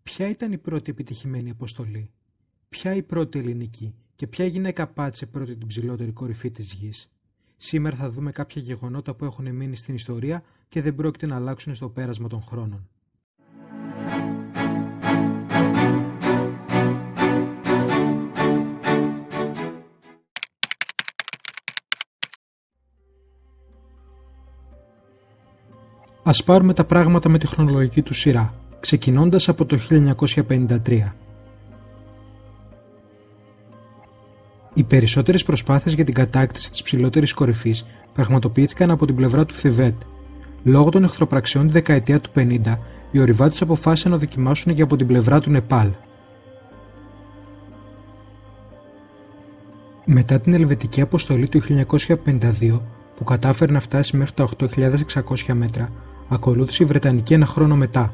Ποια ήταν η πρώτη επιτυχημένη αποστολή? Ποια η πρώτη ελληνική και ποια γυναίκα πάτησε πρώτη την ψηλότερη κορυφή της γης? Σήμερα θα δούμε κάποια γεγονότα που έχουν μείνει στην ιστορία και δεν πρόκειται να αλλάξουν στο πέρασμα των χρόνων. Ας πάρουμε τα πράγματα με τη χρονολογική του σειρά, ξεκινώντας από το 1953. Οι περισσότερες προσπάθειες για την κατάκτηση της ψηλότερης κορυφής πραγματοποιήθηκαν από την πλευρά του Θιβέτ. Λόγω των εχθροπραξιών τη δεκαετία του 50, οι ορειβάτες αποφάσισαν να δοκιμάσουν και από την πλευρά του Νεπάλ. Μετά την ελβετική αποστολή του 1952, που κατάφερε να φτάσει μέχρι τα 8.600 μέτρα, ακολούθησε η Βρετανική ένα χρόνο μετά.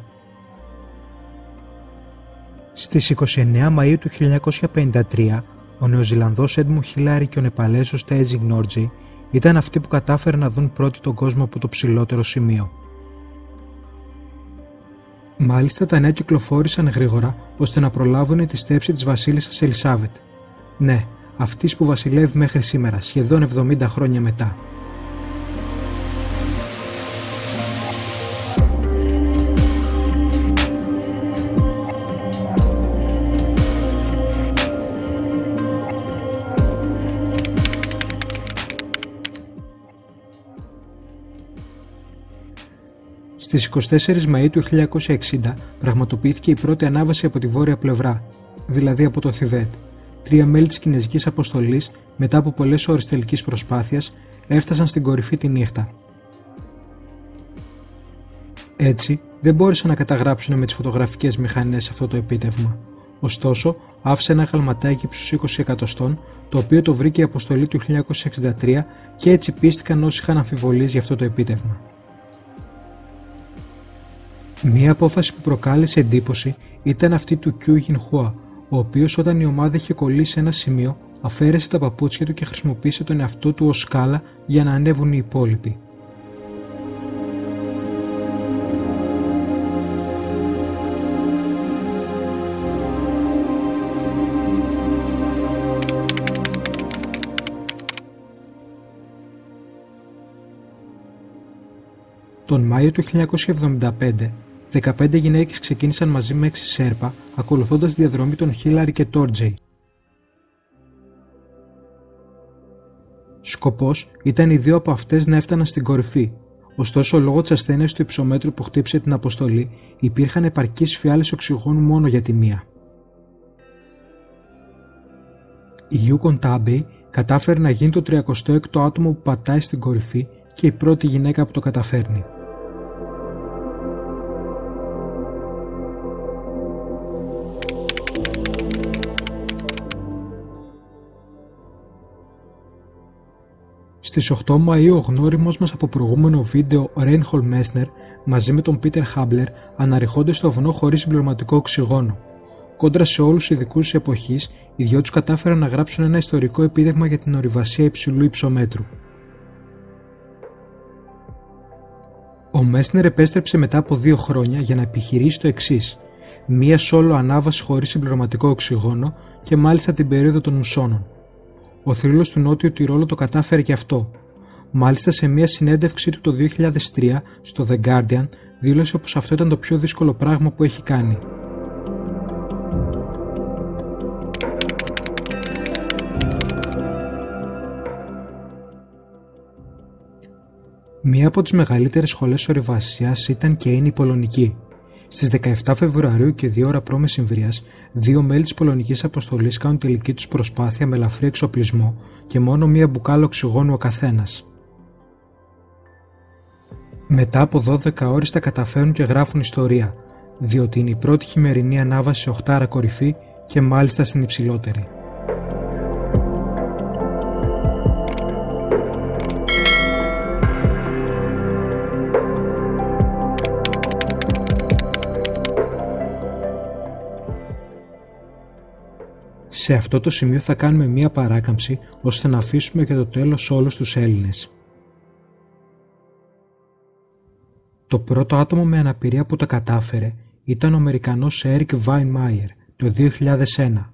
Στις 29 Μαΐου του 1953, ο Νεοζηλανδός Έντμου Χίλαρη και ο Νεπαλέζος Τέιτζινγκ Νόρτζι ήταν αυτοί που κατάφεραν να δουν πρώτοι τον κόσμο από το ψηλότερο σημείο. Μάλιστα τα νέα κυκλοφόρησαν γρήγορα ώστε να προλάβουν τη στέψη της βασίλισσας Ελισάβετ. Ναι, αυτής που βασιλεύει μέχρι σήμερα, σχεδόν 70 χρόνια μετά. Στις 24 Μαΐου του 1960 πραγματοποιήθηκε η πρώτη ανάβαση από τη βόρεια πλευρά, δηλαδή από το Θιβέτ. 3 μέλη της κινεζικής αποστολής, μετά από πολλές ώρες τελικής προσπάθειας, έφτασαν στην κορυφή τη νύχτα. Έτσι, δεν μπόρεσαν να καταγράψουν με τις φωτογραφικές μηχανές αυτό το επίτευγμα. Ωστόσο, άφησε ένα γαλματάκι ύψους 20 εκατοστών, το οποίο το βρήκε η αποστολή του 1963 και έτσι πίστηκαν όσοι είχαν αμφιβολίες για αυτό το επίτευγμα. Μία απόφαση που προκάλεσε εντύπωση ήταν αυτή του Κιου Γινχουά, ο οποίος όταν η ομάδα είχε κολλήσει σε ένα σημείο, αφαίρεσε τα παπούτσια του και χρησιμοποίησε τον εαυτό του ως σκάλα για να ανέβουν οι υπόλοιποι. Τον Μάιο του 1975, 15 γυναίκες ξεκίνησαν μαζί με 6 Σέρπα, ακολουθώντας τη διαδρομή των Χίλαρη και Τόρτζεϊ. Σκοπός ήταν οι δύο από αυτές να έφταναν στην κορυφή, ωστόσο λόγω της ασθένειας του υψομέτρου που χτύπησε την αποστολή, υπήρχαν επαρκείς φιάλες οξυγόνου μόνο για τη μία. Η Γιούκον Τάμπεϊ κατάφερε να γίνει το 36ο άτομο που πατάει στην κορυφή και η πρώτη γυναίκα που το καταφέρνει. Στις 8 Μαΐου ο γνώριμος μας από προηγούμενο βίντεο Ρέινχολντ Μέσνερ μαζί με τον Πίτερ Χάμπλερ αναρριχόνται στο βουνό χωρίς συμπληρωματικό οξυγόνο. Κόντρα σε όλους τους ειδικούς της εποχής, οι δυο τους κατάφεραν να γράψουν ένα ιστορικό επίτευγμα για την ορειβασία υψηλού υψομέτρου. Ο Μέσνερ επέστρεψε μετά από 2 χρόνια για να επιχειρήσει το εξής: μία σόλο ανάβαση χωρίς συμπληρωματικό οξυγόνο και μάλιστα την περίοδο των μουσώνων. Ο θρύλος του Νότιου Τυρόλου το κατάφερε και αυτό. Μάλιστα σε μια συνέντευξή του το 2003 στο The Guardian δήλωσε πως αυτό ήταν το πιο δύσκολο πράγμα που έχει κάνει. Μία από τις μεγαλύτερες σχολές ορειβασίας ήταν και είναι η Πολωνική. Στις 17 Φεβρουαρίου και 2 ώρα π.Μ., 2 μέλη της πολωνικής αποστολής κάνουν τελική τους προσπάθεια με ελαφρύ εξοπλισμό και μόνο μία μπουκάλα οξυγόνου ο καθένας. Μετά από 12 ώρες τα καταφέρουν και γράφουν ιστορία, διότι είναι η πρώτη χειμερινή ανάβαση σε 8 κορυφή και μάλιστα στην υψηλότερη. Σε αυτό το σημείο θα κάνουμε μία παράκαμψη ώστε να αφήσουμε για το τέλος όλους τους Έλληνες. Το πρώτο άτομο με αναπηρία που τα κατάφερε ήταν ο Αμερικανός Eric Weinmeier το 2001.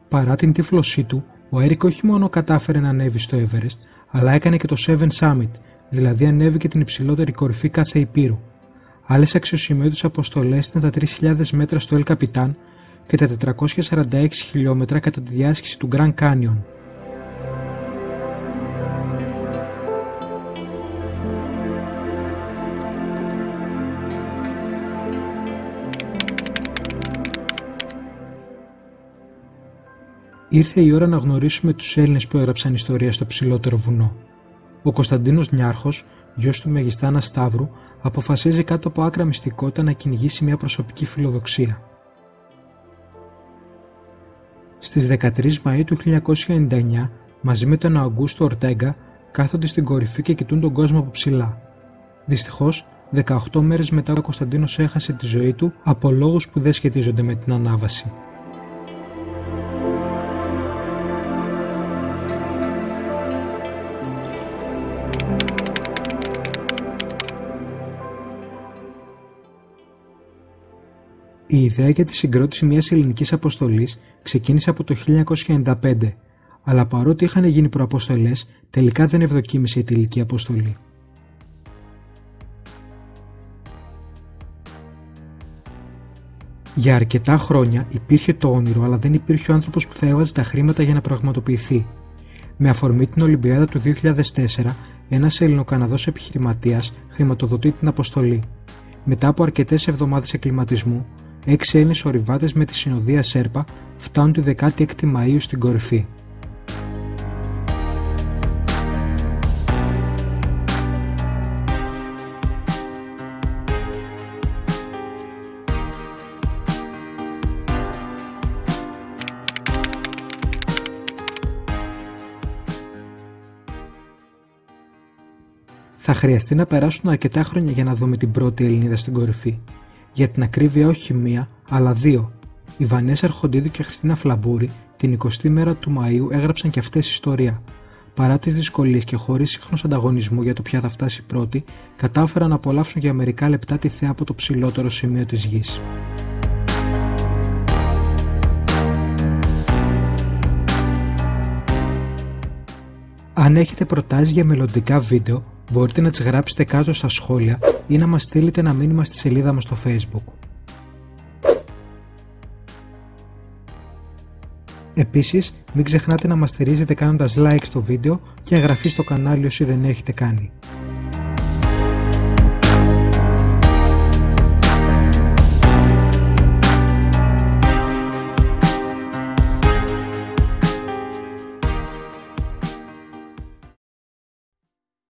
Παρά την τύφλωσή του, ο Eric όχι μόνο κατάφερε να ανέβει στο Everest, αλλά έκανε και το Seven Summit, δηλαδή ανέβηκε την υψηλότερη κορυφή κάθε υπήρου. Άλλες αξιοσημείωτες αποστολές ήταν τα 3.000 μέτρα στο El Capitan και τα 446 χιλιόμετρα κατά τη διάσκηση του Grand Canyon. Ήρθε η ώρα να γνωρίσουμε τους Έλληνες που έγραψαν ιστορία στο ψηλότερο βουνό. Ο Κωνσταντίνος Νιάρχος, γιος του Μεγιστάνα Σταύρου, αποφασίζει κάτω από άκρα μυστικότητα να κυνηγήσει μια προσωπική φιλοδοξία. Στις 13 Μαΐου του 1999, μαζί με τον Αουγκούστο Ορτέγκα, κάθονται στην κορυφή και κοιτούν τον κόσμο από ψηλά. Δυστυχώς, 18 μέρες μετά ο Κωνσταντίνος έχασε τη ζωή του από λόγους που δεν σχετίζονται με την ανάβαση. Η ιδέα για τη συγκρότηση μιας ελληνικής αποστολής ξεκίνησε από το 1995, αλλά παρότι είχαν γίνει προαποστολές, τελικά δεν ευδοκίμησε η τελική αποστολή. Για αρκετά χρόνια υπήρχε το όνειρο, αλλά δεν υπήρχε ο άνθρωπος που θα έβαζε τα χρήματα για να πραγματοποιηθεί. Με αφορμή την Ολυμπιάδα του 2004, ένας Ελληνοκαναδός επιχειρηματίας χρηματοδοτεί την αποστολή. Μετά από αρκετές εβδομάδες εκκλιματισμού, 6 Έλληνες ορειβάτες με τη συνοδεία Σέρπα φτάνουν τη 16η Μαΐου στην κορυφή. Θα χρειαστεί να περάσουν αρκετά χρόνια για να δούμε την πρώτη Ελληνίδα στην κορυφή. Για την ακρίβεια όχι μία, αλλά δύο. Η Βανέσα Αρχοντίδου και η Χριστίνα Φλαμπούρη την 20η μέρα του Μαΐου έγραψαν και αυτές ιστορία. Παρά τις δυσκολίες και χωρίς σύγχρονος ανταγωνισμό για το ποια θα φτάσει πρώτη, κατάφεραν να απολαύσουν για μερικά λεπτά τη θέα από το ψηλότερο σημείο της γης. Αν έχετε προτάσεις για μελλοντικά βίντεο, μπορείτε να τις γράψετε κάτω στα σχόλια ή να μας στείλετε ένα μήνυμα στη σελίδα μας στο Facebook. Επίσης, μην ξεχνάτε να μας στηρίζετε κάνοντας like στο βίντεο και εγγραφή στο κανάλι όσοι δεν έχετε κάνει.